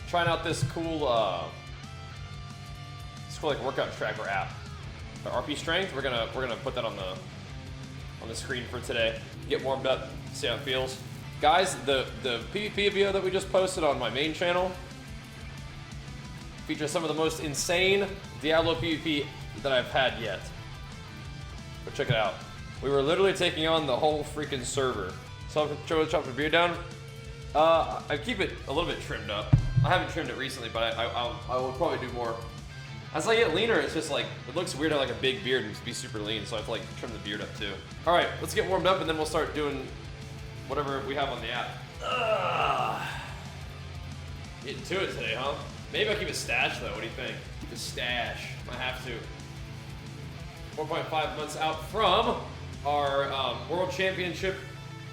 trying out this cool like workout tracker app. The RP Strength. We're gonna put that on the screen for today. Get warmed up, see how it feels. Guys, the PvP video that we just posted on my main channel features some of the most insane Diablo PvP that I've had yet. But check it out. We were literally taking on the whole freaking server. So chop the beard down. I keep it a little bit trimmed up. I haven't trimmed it recently, but I will probably do more. As I get leaner, it's just like, it looks weird to have like a big beard and just be super lean, so I have to like trim the beard up too. All right, let's get warmed up and then we'll start doing whatever we have on the app. Getting to it today, huh? Maybe I'll keep a stash though, what do you think? Keep a stash, I have to. 4.5 months out from our World Championship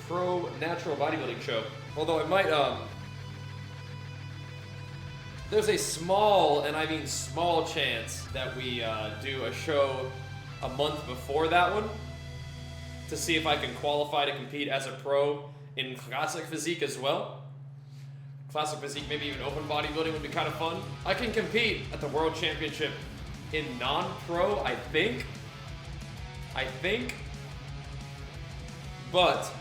Pro Natural Bodybuilding show. Although it might, there's a small, and I mean small chance that we do a show a month before that one to see if I can qualify to compete as a pro in classic physique as well. Classic physique, maybe even open bodybuilding would be kind of fun. I can compete at the World Championship in non-pro, I think. But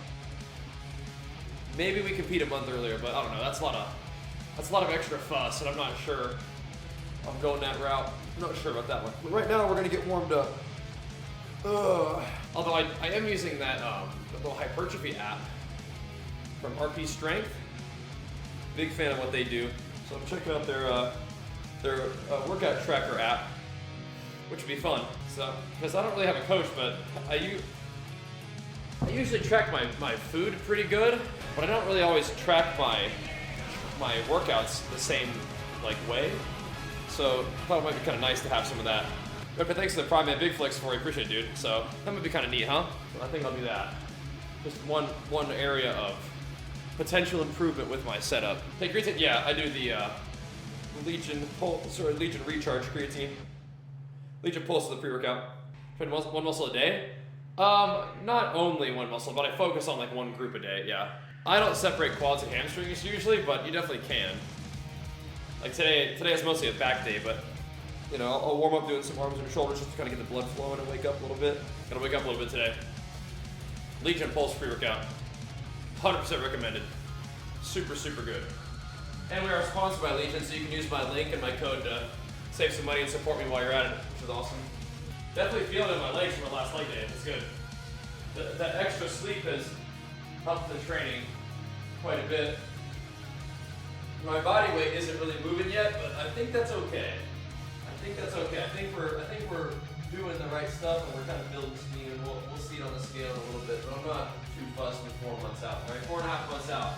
maybe we compete a month earlier, but I don't know. That's a lot of extra fuss, and I'm not sure I'm going that route. I'm not sure about that one. But right now, we're gonna get warmed up. Although I am using that little hypertrophy app from RP Strength. Big fan of what they do. So I'm checking out their workout tracker app, which would be fun. So, because I don't really have a coach, but I usually track my food pretty good, but I don't really always track my workouts the same like way. So I thought it might be kind of nice to have some of that. But thanks to the Prime Man Big Flex for it, appreciate it, dude. So that might be kind of neat, huh? So I think I'll do that. Just one area of potential improvement with my setup. Hey, creatine, yeah, I do the Legion Recharge creatine. Legion Pulse is the pre-workout. Train one muscle a day. Not only one muscle, but I focus on like one group a day, yeah. I don't separate quads and hamstrings usually, but you definitely can. Like today is mostly a back day, but you know, I'll warm up doing some arms and shoulders just to kind of get the blood flowing and wake up a little bit. Gotta wake up a little bit today. Legion Pulse pre-workout. 100% recommended. Super, super good. And we are sponsored by Legion, so you can use my link and my code to save some money and support me while you're at it, which is awesome. Definitely feeling it in my legs from the last leg day. It's good. That extra sleep has helped the training quite a bit. My body weight isn't really moving yet, but I think that's okay. I think we're doing the right stuff and we're kind of building steam, and we'll see it on the scale in a little bit, but I'm not too fussed with 4 months out, right? 4.5 months out.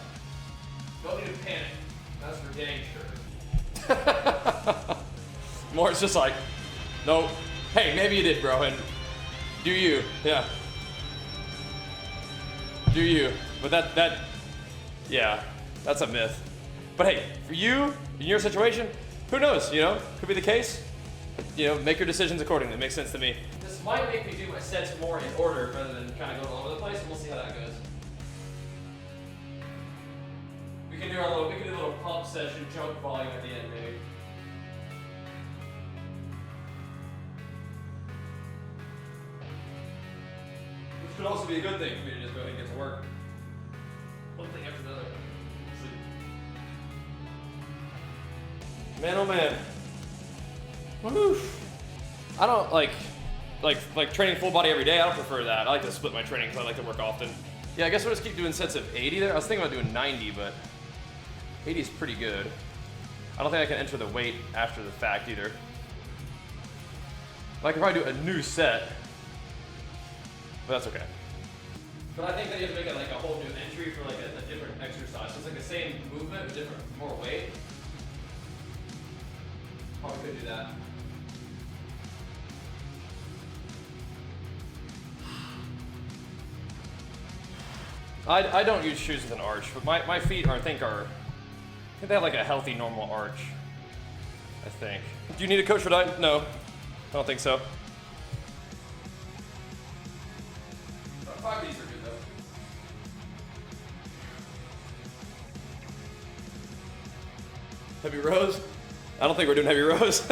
Don't need to panic. That's for dang sure. More, it's just like, no, hey, maybe you did, bro, and do you, yeah. Do you, but yeah, that's a myth. But hey, for you, in your situation, who knows, you know, could be the case. You know, make your decisions accordingly, it makes sense to me. This might make me do my sets more in order rather than kind of going all over the place, and we'll see how that goes. We can do a little pump session, choke volume at the end, maybe. Which could also be a good thing for me to just go ahead and get to work. One thing after another. Man, oh man. Woo. I don't like training full body every day. I don't prefer that. I like to split my training because I like to work often. Yeah, I guess we'll just keep doing sets of 80 there. I was thinking about doing 90, but 80 is pretty good. I don't think I can enter the weight after the fact either. But I could probably do a new set, but that's okay. But I think that you have to make it like a whole new entry for like a different exercise. So it's like the same movement, but different, more weight. Probably could do that. I don't use shoes with an arch, but my feet I think they have like a healthy normal arch. I think. Do you need a coach for that? No, I don't think so. 5 of these are good though. Heavy rows? I don't think we're doing heavy rows.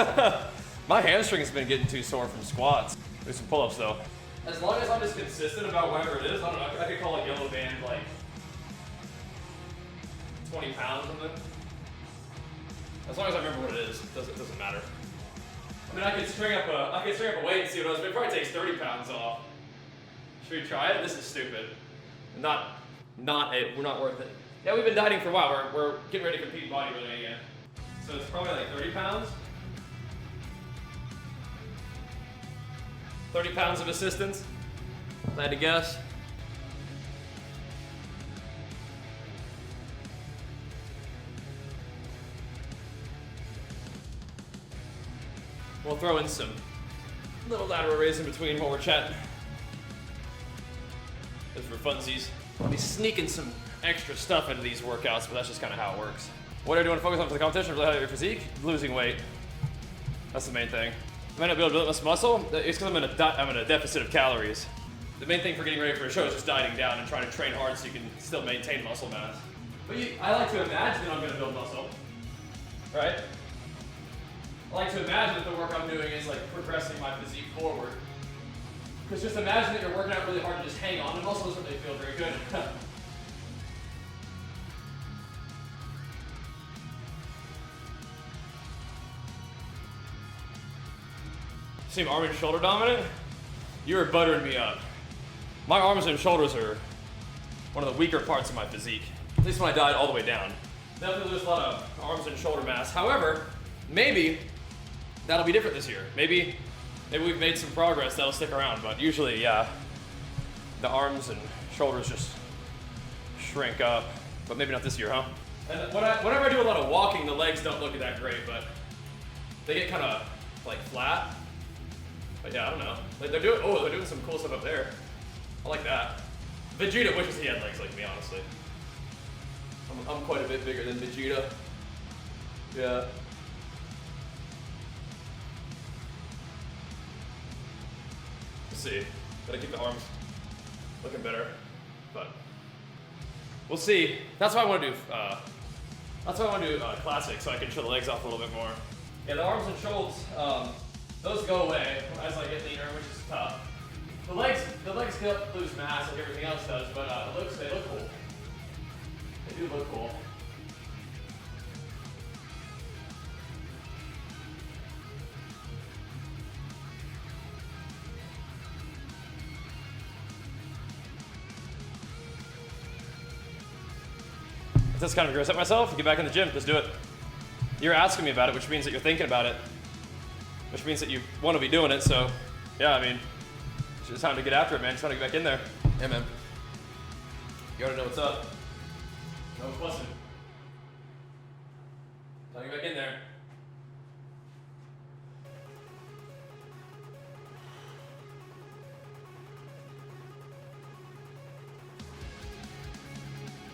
My hamstring's been getting too sore from squats. Do some pull-ups though. As long as I'm just consistent about whatever it is, I don't know, I could call a yellow band like 20 pounds or something. As long as I remember what it is, it doesn't matter. I mean, I could string up a weight and see what it was, but it probably takes 30 pounds off. Should we try it? This is stupid. We're not worth it. Yeah, we've been dieting for a while. We're getting ready to compete in bodybuilding again. So it's probably like 30 pounds. 30 pounds of assistance, if I had to guess. We'll throw in some little lateral raise in between while we're chatting. Just for funsies. I'll be sneaking some extra stuff into these workouts, but that's just kind of how it works. What do you want to focus on for the competition? Really, your physique? Losing weight. That's the main thing. I might not be able to build this muscle. It's because I'm in a deficit of calories. The main thing for getting ready for a show is just dieting down and trying to train hard so you can still maintain muscle mass. But I like to imagine that I'm going to build muscle, right? I like to imagine that the work I'm doing is like progressing my physique forward. Because just imagine that you're working out really hard to just hang on to muscle doesn't really feel very good. Seem arm and shoulder dominant? You are buttering me up. My arms and shoulders are one of the weaker parts of my physique. At least when I diet all the way down. Definitely lose a lot of arms and shoulder mass. However, maybe that'll be different this year. Maybe we've made some progress that'll stick around, but usually, yeah, the arms and shoulders just shrink up. But maybe not this year, huh? And whenever I do a lot of walking, the legs don't look that great, but they get kind of like flat. But yeah, I don't know. Like they're doing some cool stuff up there. I like that. Vegeta wishes he had legs like me, honestly. I'm quite a bit bigger than Vegeta. Yeah. Let's see. Gotta keep the arms looking better, but we'll see. That's why I want to do. That's why I want to do classic, so I can show the legs off a little bit more. Yeah, the arms and shoulders. Those go away as I get leaner, which is tough. The legs still lose mass like everything else does, but they look cool. They do look cool. That's kind of gross at myself. Get back in the gym. Let's do it. You're asking me about it, which means that you're thinking about it. Which means that you want to be doing it, so yeah, I mean, it's just time to get after it, man. Just want to get back in there. Yeah, man. You already know what's up. No fussing. Time to get back in there.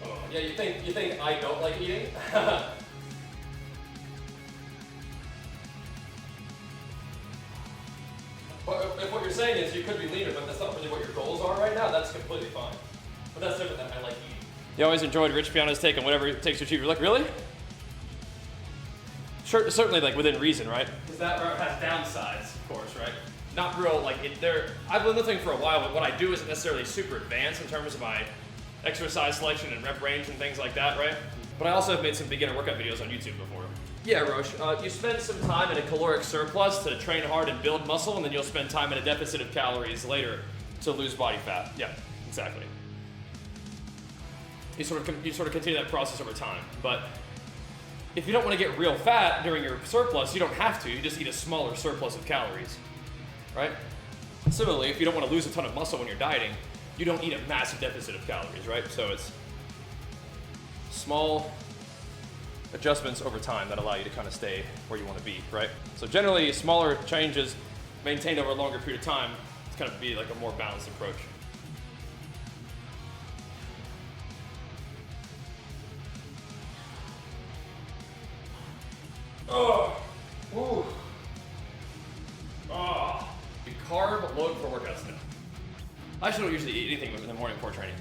Oh, yeah, you think I don't like eating? If what you're saying is you could be leaner, but that's not really what your goals are right now, that's completely fine. But that's different than I like eating. You always enjoyed Rich Piano's take on whatever it takes to achieve. You're like, really? Sure, certainly like within reason, right? Because that has downsides, of course, right? Not real, like, I've been lifting for a while, but what I do isn't necessarily super advanced in terms of my exercise selection and rep range and things like that, right? But I also have made some beginner workout videos on YouTube before. Yeah, Roche, you spend some time in a caloric surplus to train hard and build muscle, and then you'll spend time in a deficit of calories later to lose body fat. Yeah, exactly. You sort of continue that process over time. But if you don't want to get real fat during your surplus, you don't have to. You just eat a smaller surplus of calories, right? Similarly, if you don't want to lose a ton of muscle when you're dieting, you don't eat a massive deficit of calories, right? So it's small adjustments over time that allow you to kind of stay where you want to be, right? So generally, smaller changes maintained over a longer period of time, it's kind of be like a more balanced approach. Oh, ooh, oh. Carb load for workouts now. I actually don't usually eat anything in the morning before training.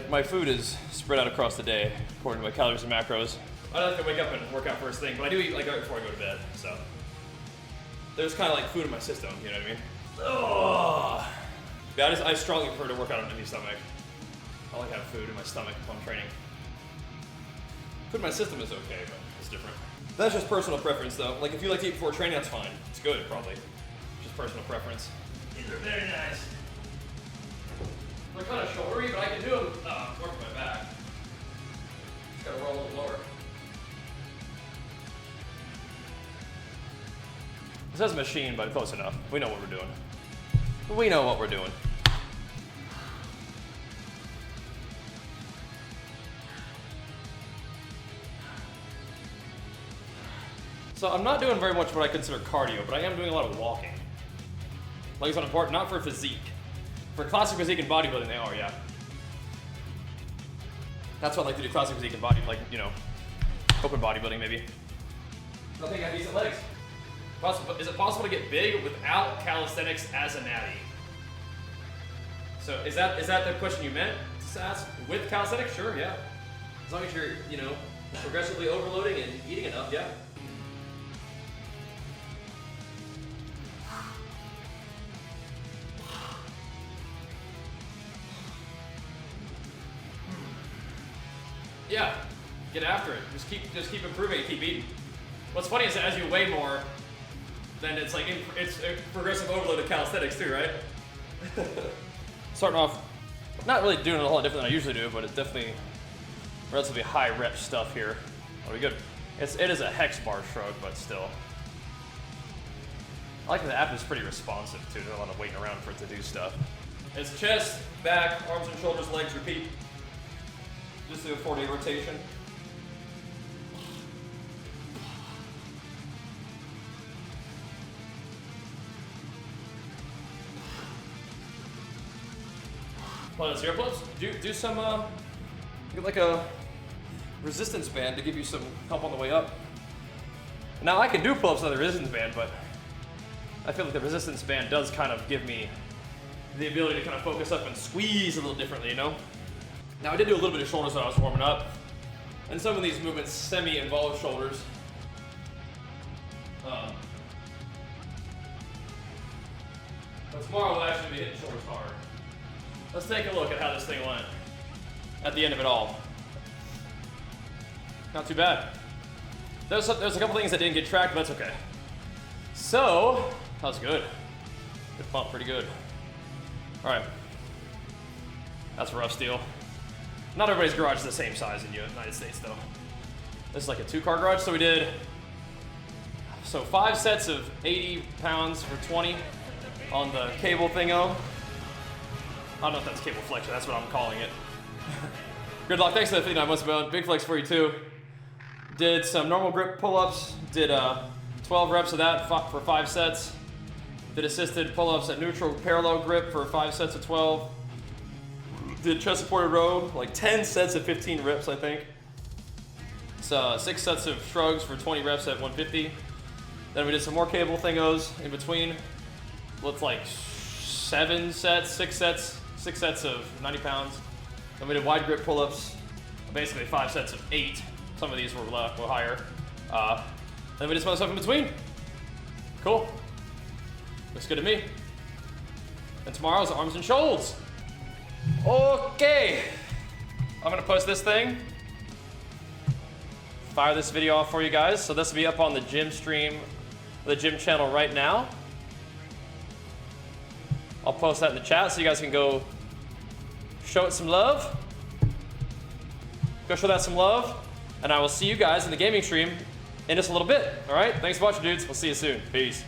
My food is spread out across the day according to my calories and macros. I don't have to wake up and work out first thing, but I do eat like right before I go to bed, so. There's kind of like food in my system, you know what I mean? Oh. Yeah, I strongly prefer to work out on an empty stomach. I like having food in my stomach if I'm training. Food in my system is okay, but it's different. That's just personal preference though. Like if you like to eat before training, that's fine. It's good, probably. Just personal preference. These are very nice. They're kind of shouldery, but I can do them working my back. Just gotta roll a little lower. This is a machine, but close enough. We know what we're doing. We know what we're doing. So I'm not doing very much what I consider cardio, but I am doing a lot of walking. Legs on apart, not for physique. For classic physique and bodybuilding, they are, yeah. That's what I like to do, classic physique and bodybuilding, like, you know, open bodybuilding maybe. I think I have decent legs. Is it possible to get big without calisthenics as a natty? So is that the question you meant to ask? With calisthenics? Sure, yeah. As long as you're, you know, progressively overloading and eating enough, yeah. Yeah, get after it. Just keep improving and keep eating. What's funny is that as you weigh more, then it's like it's progressive overload of calisthenics too, right? Starting off, not really doing a whole lot different than I usually do, but it's definitely relatively high rep stuff here. That'll be good. It is a hex bar shrug, but still. I like that the app is pretty responsive too. There's a lot of waiting around for it to do stuff. It's chest, back, arms and shoulders, legs, repeat. Just do a 4-day rotation. Planet zero pull-ups. Do some get like a resistance band to give you some help on the way up. Now I can do pull-ups on the resistance band, but I feel like the resistance band does kind of give me the ability to kind of focus up and squeeze a little differently, you know? Now I did do a little bit of shoulders when I was warming up, and some of these movements semi-involve shoulders. But tomorrow we'll actually be hitting shoulders hard. Let's take a look at how this thing went at the end of it all. Not too bad. There's a couple things that didn't get tracked, but that's okay. So, that was good. Good pump, pretty good. All right. That's a rough steel. Not everybody's garage is the same size in the United States though. This is like a 2-car garage, so we did 5 sets of 80 pounds for 20 on the cable thingo. I don't know if that's cable flexion, that's what I'm calling it. Good luck, thanks for the 59 months about. Big flex for you too. Did some normal grip pull-ups, did 12 reps of that for 5 sets. Did assisted pull-ups at neutral parallel grip for 5 sets of 12. Did chest supported row, like 10 sets of 15 reps, I think. So 6 sets of shrugs for 20 reps at 150. Then we did some more cable thingos in between. With like 6 sets of 90 pounds. Then we did wide grip pull-ups, basically 5 sets of 8. Some of these were higher. Then we did some other stuff in between. Cool. Looks good to me. And tomorrow's arms and shoulders. Okay. I'm gonna post this thing. Fire this video off for you guys. So this will be up on the gym stream, the gym channel right now. I'll post that in the chat so you guys can go show it some love. Go show that some love. And I will see you guys in the gaming stream in just a little bit. All right? Thanks for watching, dudes. We'll see you soon. Peace.